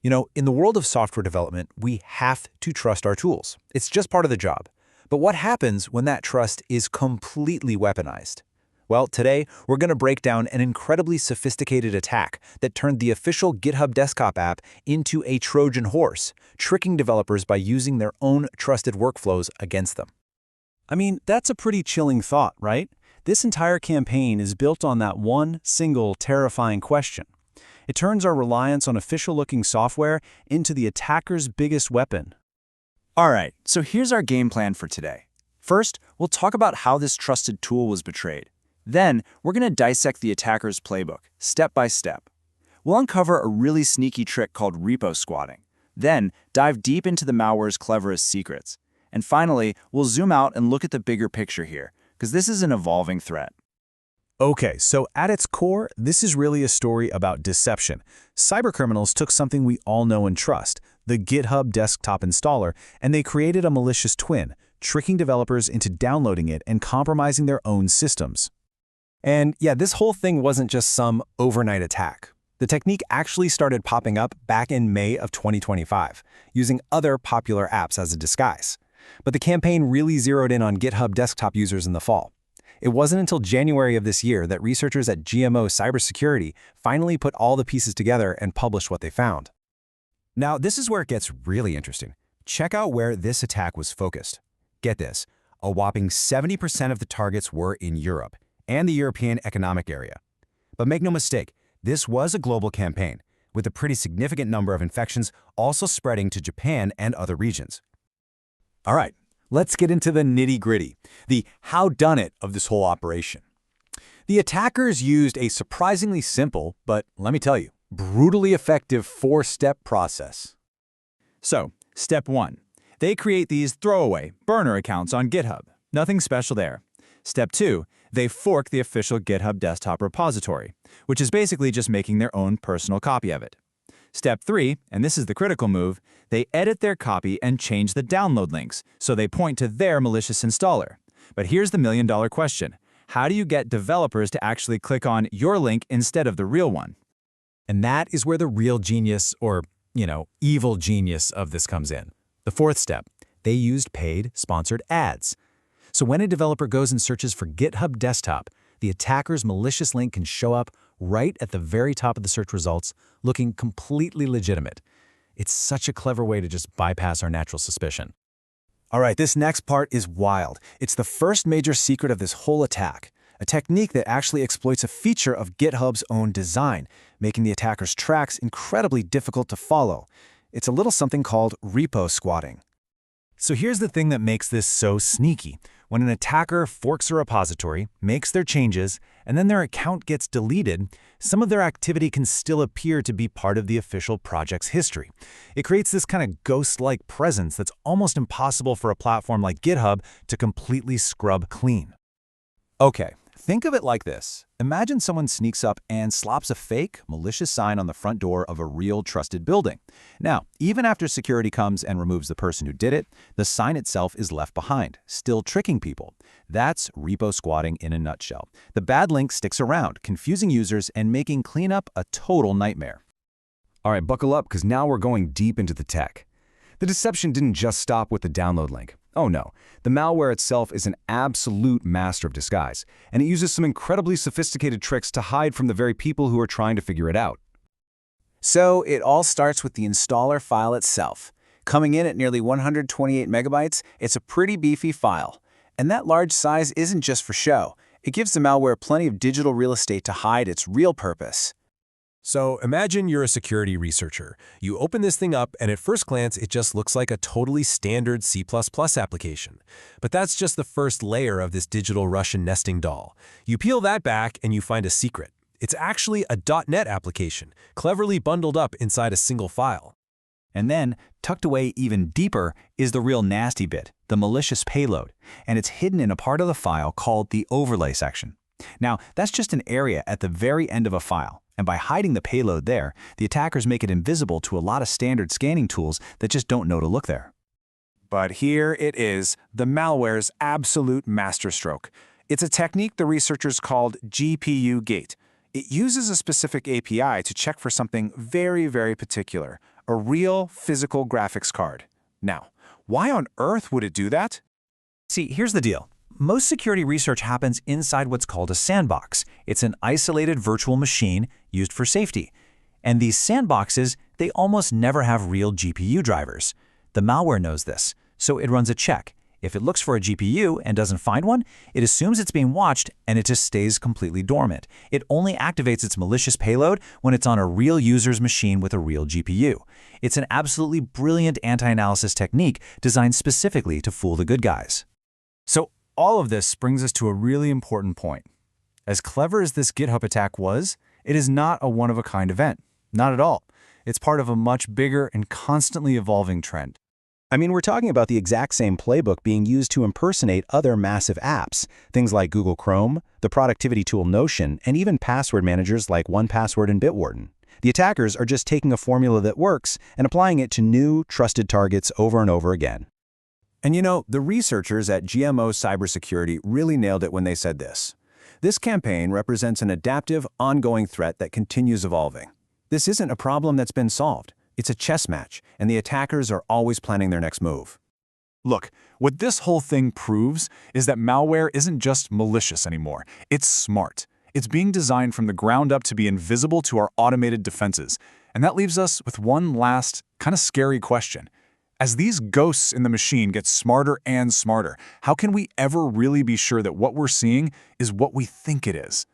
In the world of software development, we have to trust our tools. It's just part of the job. But what happens when that trust is completely weaponized? Well, today, we're going to break down an incredibly sophisticated attack that turned the official GitHub Desktop app into a Trojan horse, tricking developers by using their own trusted workflows against them. I mean, that's a pretty chilling thought, right? This entire campaign is built on that one single terrifying question. It turns our reliance on official-looking software into the attacker's biggest weapon. All right, so here's our game plan for today. First, we'll talk about how this trusted tool was betrayed. Then, we're going to dissect the attacker's playbook, step by step. We'll uncover a really sneaky trick called repo squatting. Then, dive deep into the malware's cleverest secrets. And finally, we'll zoom out and look at the bigger picture here, because this is an evolving threat. Okay, so at its core, this is really a story about deception. Cybercriminals took something we all know and trust, the GitHub Desktop installer, and they created a malicious twin, tricking developers into downloading it and compromising their own systems. And yeah, this whole thing wasn't just some overnight attack. The technique actually started popping up back in May of 2025, using other popular apps as a disguise. But the campaign really zeroed in on GitHub Desktop users in the fall. It wasn't until January of this year that researchers at GMO Cybersecurity finally put all the pieces together and published what they found. Now, this is where it gets really interesting. Check out where this attack was focused. Get this, a whopping 70% of the targets were in Europe and the European Economic Area. But make no mistake, this was a global campaign, with a pretty significant number of infections also spreading to Japan and other regions. All right, let's get into the nitty-gritty, the how-done-it of this whole operation. The attackers used a surprisingly simple, but let me tell you, brutally effective four-step process. So, step 1. They create these throwaway, burner accounts on GitHub. Nothing special there. Step 2. They fork the official GitHub Desktop repository, which is basically just making their own personal copy of it. Step 3, and this is the critical move, they edit their copy and change the download links, so they point to their malicious installer. But here's the million-dollar question. How do you get developers to actually click on your link instead of the real one? And that is where the real genius, or, evil genius of this comes in. The fourth step, they used paid, sponsored ads. So when a developer goes and searches for GitHub Desktop, the attacker's malicious link can show up right at the very top of the search results, looking completely legitimate. It's such a clever way to just bypass our natural suspicion. All right, this next part is wild. It's the first major secret of this whole attack, a technique that actually exploits a feature of GitHub's own design, making the attacker's tracks incredibly difficult to follow. It's a little something called repo squatting. So here's the thing that makes this so sneaky. When an attacker forks a repository, makes their changes, and then their account gets deleted, some of their activity can still appear to be part of the official project's history. It creates this kind of ghost-like presence that's almost impossible for a platform like GitHub to completely scrub clean. Okay, think of it like this. Imagine someone sneaks up and slops a fake, malicious sign on the front door of a real trusted building. Now, even after security comes and removes the person who did it, the sign itself is left behind, still tricking people. That's repo squatting in a nutshell. The bad link sticks around, confusing users and making cleanup a total nightmare. All right, buckle up, because now we're going deep into the tech. The deception didn't just stop with the download link. Oh no, the malware itself is an absolute master of disguise, and it uses some incredibly sophisticated tricks to hide from the very people who are trying to figure it out. So it all starts with the installer file itself. Coming in at nearly 128 megabytes, it's a pretty beefy file. And that large size isn't just for show. It gives the malware plenty of digital real estate to hide its real purpose. So imagine you're a security researcher. You open this thing up, and at first glance, it just looks like a totally standard C++ application. But that's just the first layer of this digital Russian nesting doll. You peel that back, and you find a secret. It's actually a .NET application, cleverly bundled up inside a single file. And then, tucked away even deeper, is the real nasty bit, the malicious payload. And it's hidden in a part of the file called the overlay section. Now, that's just an area at the very end of a file. And by hiding the payload there, the attackers make it invisible to a lot of standard scanning tools that just don't know to look there. But here it is, the malware's absolute masterstroke. It's a technique the researchers called GPUGate. It uses a specific API to check for something very, very particular, a real physical graphics card. Now, why on earth would it do that? See, here's the deal. Most security research happens inside what's called a sandbox. It's an isolated virtual machine used for safety. And these sandboxes, they almost never have real GPU drivers. The malware knows this, so it runs a check. If it looks for a GPU and doesn't find one, it assumes it's being watched and it just stays completely dormant. It only activates its malicious payload when it's on a real user's machine with a real GPU. It's an absolutely brilliant anti-analysis technique designed specifically to fool the good guys. So all of this brings us to a really important point. As clever as this GitHub attack was, it is not a one-of-a-kind event. Not at all. It's part of a much bigger and constantly evolving trend. I mean, we're talking about the exact same playbook being used to impersonate other massive apps, things like Google Chrome, the productivity tool Notion, and even password managers like 1Password and Bitwarden. The attackers are just taking a formula that works and applying it to new, trusted targets over and over again. And you know, the researchers at GMO Cybersecurity really nailed it when they said this. This campaign represents an adaptive, ongoing threat that continues evolving. This isn't a problem that's been solved. It's a chess match, and the attackers are always planning their next move. Look, what this whole thing proves is that malware isn't just malicious anymore. It's smart. It's being designed from the ground up to be invisible to our automated defenses. And that leaves us with one last, kind of scary question. As these ghosts in the machine get smarter and smarter, how can we ever really be sure that what we're seeing is what we think it is?